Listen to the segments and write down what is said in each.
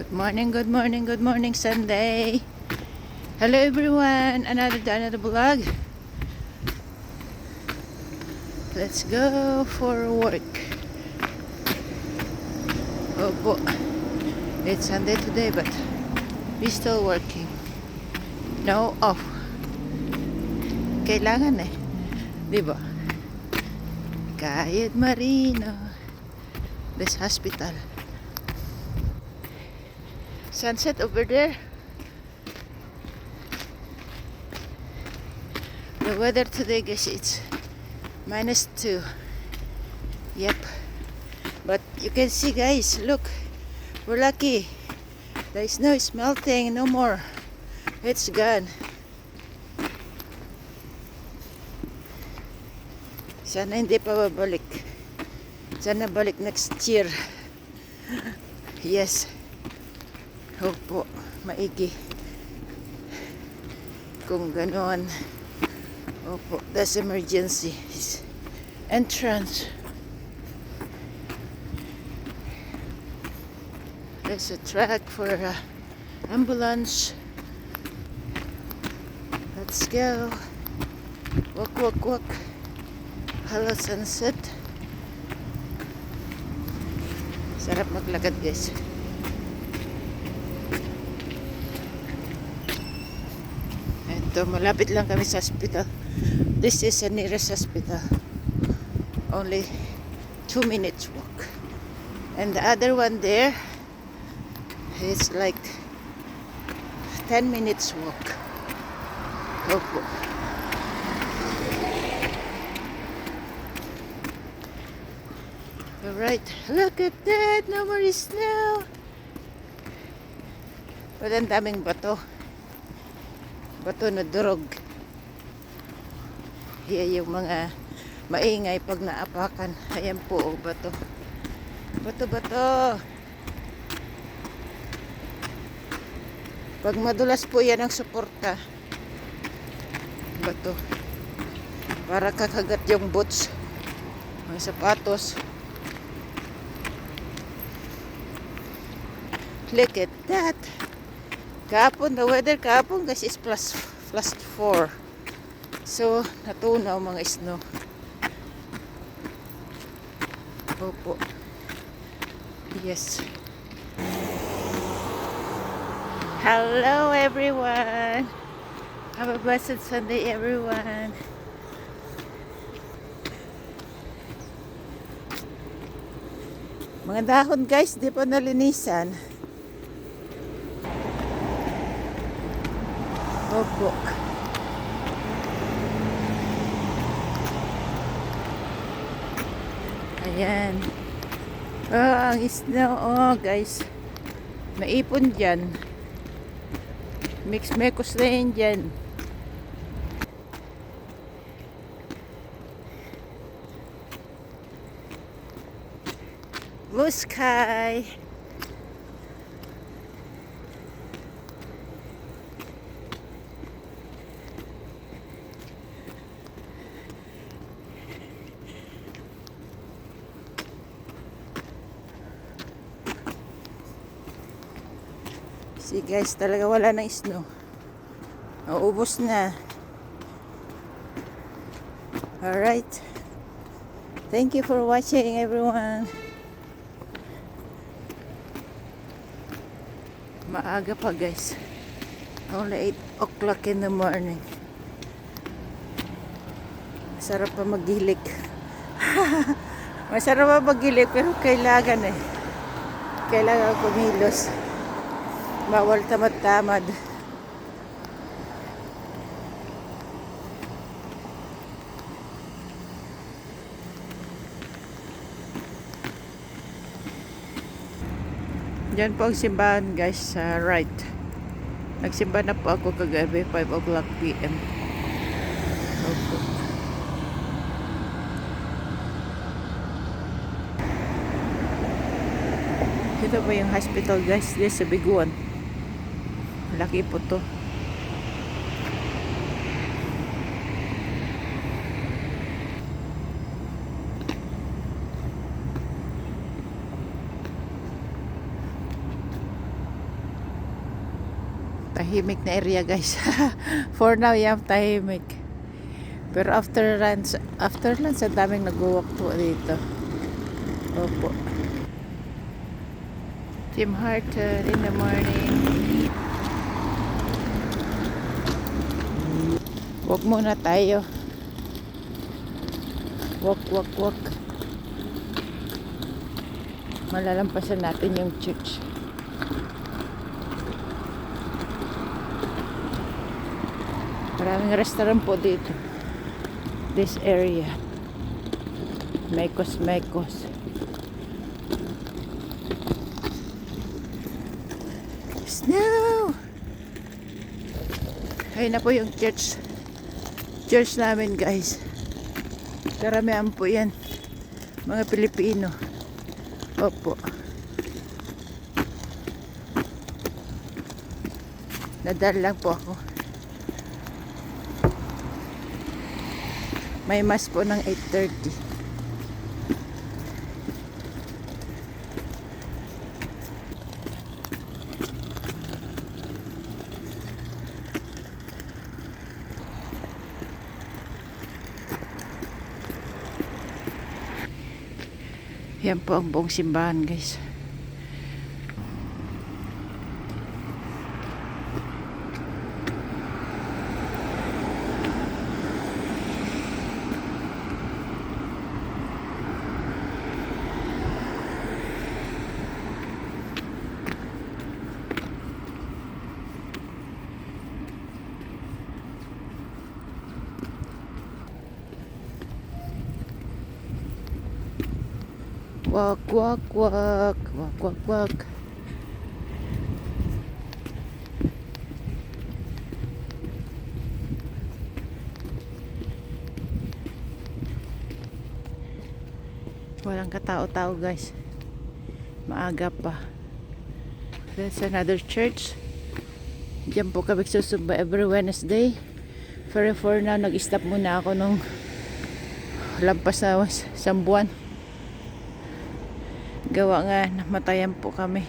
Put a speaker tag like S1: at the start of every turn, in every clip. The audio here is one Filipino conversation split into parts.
S1: Good morning, good morning, Sunday. Hello everyone, another vlog. Let's go for work. Opo, it's Sunday today but we still working. No off. Kailangan eh, di ba? Cayet Marino, this hospital. Sunset over there. The weather today, guys, it's -2. Yep. But you can see, guys, look, we're lucky. The snow is melting, no more. It's gone. Sana hindi pa babalik. Sana balik next year. Yes. Opo, maigi. Kung ganon. Opo, that's emergency. Entrance. There's a track for ambulance. Let's go. Walk, walk, walk. Hello, sunset. Sarap maglakad, guys. Ito, malapit lang kami sa hospital. This is the nearest hospital. Only 2 minutes walk. And the other one there, it's like 10 minutes walk. Opo. Alright, look at that. No more snow. But ang daming bato. Bato na durog. Yan yung mga maingay pag naapakan. Ayan po, oh, bato. Bato, bato. Pag madulas po yan ang suporta. Bato. Para kakagat yung boots. Mga sapatos. Look at that. Kahapon, the weather kahapon kasi is plus 4. So, natunaw mga snow. Opo. Yes. Hello everyone. Have a blessed Sunday everyone. Mga dahon guys, di pa nalinisan. Opo. Ayan. Oh, ang snow. Oh, guys. Maipon dyan. Mix mekos na yun dyan. Blue sky. See guys, talaga wala na snow. Naubos na. Alright. Thank you for watching everyone. Maaga pa guys. Only 8 o'clock in the morning. Masarap pa maghilik. Masarap pa maghilik pero kailangan eh. Kailangan kumilos. Bawal tamad-tamad. Diyan po ang simbahan guys sa right. Nagsimba na po ako kagabi 5 o'clock PM. Opo. Ito po yung hospital guys. This is a big one. Laki po to. Tahimik na area guys. For now, yan tahimik. Pero after lunch, ang daming nag-walk po dito. Opo. Tim Horton in the morning. Walk muna tayo. Walk. Malalampasan natin yung church. Maraming restaurant po dito. This area. Mekos. Snow! Ayun na po yung church. Church namin guys. Karamihan po yan. Mga Pilipino. Opo. Nadal lang po ako. May mass po ng 8:30. Yan po ang buong simbahan guys. Walk. Walang katao-tao guys. Maaga pa. There's another church. Diyan po kami susumba every Wednesday. For now, nag-stop muna ako nung lampas na isang buwan. Gawa nga, namatayan po kami.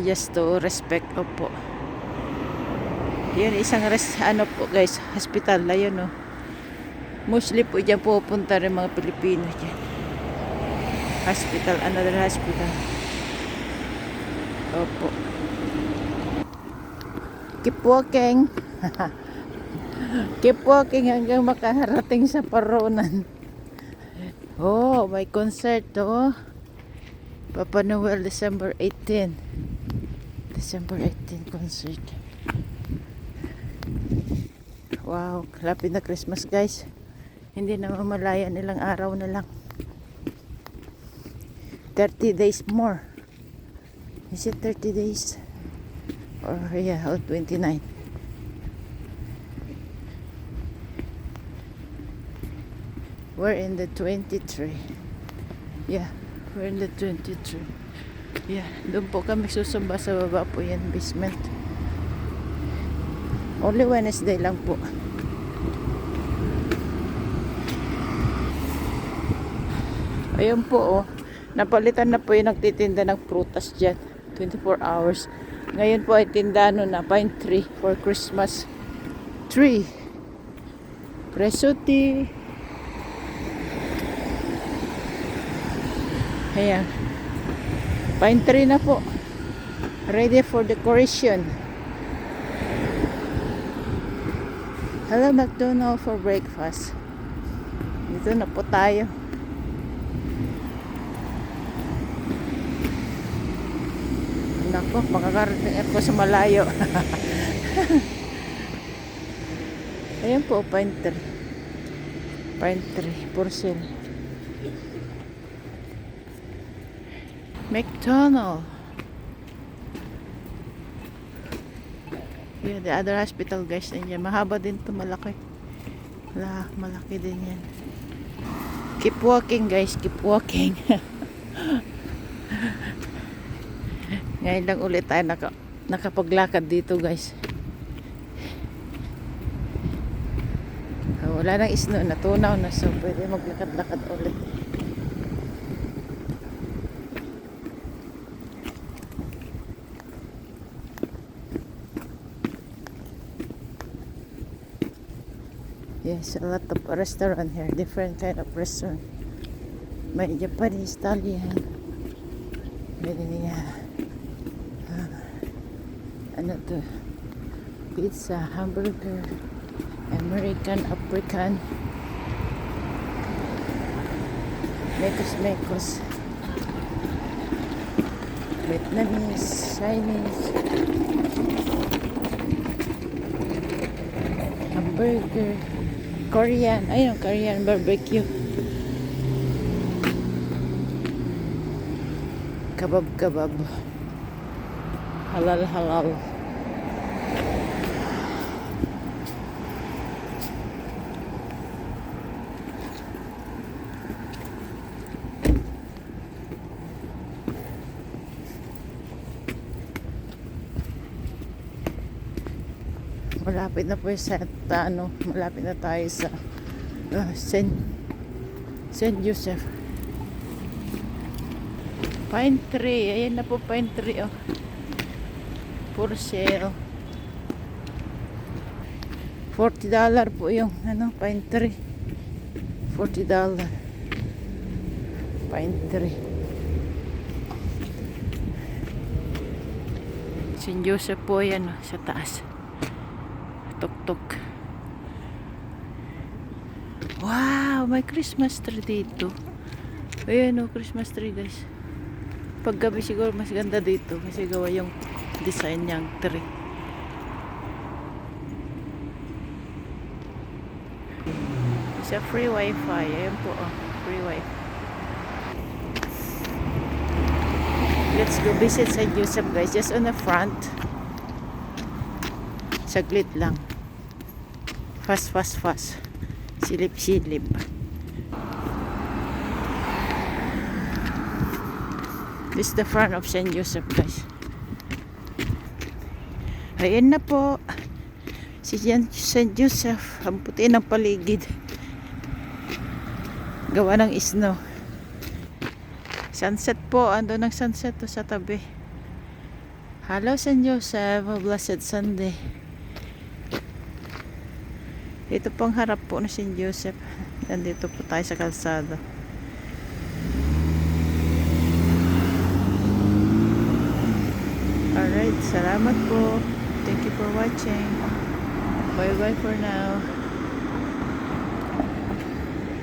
S1: Just to respect po. Yun, isang po guys, hospital na yun, no. Mostly po dyan pupunta rin mga Pilipino dyan. Hospital, another hospital. Opo. Keep walking. Keep walking hanggang makarating sa Paronan. Oh, may concert, oh. Papa Noel, December 18 concert. Wow, lapit na Christmas guys. Hindi na mamalayan, ilang araw na lang. 30 days more. Is it 30 days? Or yeah, 29. We're in the 23. Yeah. We're in the 23. Yeah, doon po kami susumba sa baba po yan, basement. Only Wednesday lang po. Ayun po, oh. Napalitan na po yung nagtitinda ng prutas dyan. 24 hours. Ngayon po ay tindano na pine tree for Christmas tree. Presuti. Ayan. Pine tree na po. Ready for decoration. Hello McDonald's for breakfast. Dito na po tayo. Nako, makakarating ako sa malayo. Ayan po, pine tree. Pine tree, for sale. McDonald's. Yeah, the other hospital guys. Yan. Mahaba din to, malaki. Malaki din yan. Keep walking guys, keep walking. Ngayon lang ulit tayo nakapaglakad dito guys. Wala nang snow, natunaw na, so pwede maglakad-lakad ulit. Yes, a lot of restaurant here, different kind of restaurant. May Japanese, Italian, may ano to, pizza, hamburger, American, African, mekos, Vietnamese, Chinese, hamburger, Korean, ayun, Korean barbecue, kebab, halal. Malapit na po sa malapit na tayo sa Saint Joseph. Pine tree, ayan na po pine tree, oh. For sale. $40 po yung pine tree. $40 pine tree. Saint Joseph po yan, oh, sa taas. Tuk-tuk. Wow, may Christmas tree dito. Ayan, oh, Christmas tree, guys. Paggabi siguro mas ganda dito kasi gawa yung design niyang tree. Sa free wifi. Ayan po, oh, free wifi. Let's go visit Saint Joseph, guys. Just on the front. Saglit lang. Fast. Silip. This is the front of Saint Joseph, guys. Ayan na po. Si Saint Joseph. Ang puti ng paligid. Gawa ng snow. Sunset po. Ando ng sunset to sa tabi. Hello, Saint Joseph. A blessed Sunday. Ito pong harap po na Saint Joseph. Nandito po tayo sa kalsada. Alright, salamat po. Thank you for watching. Bye for now.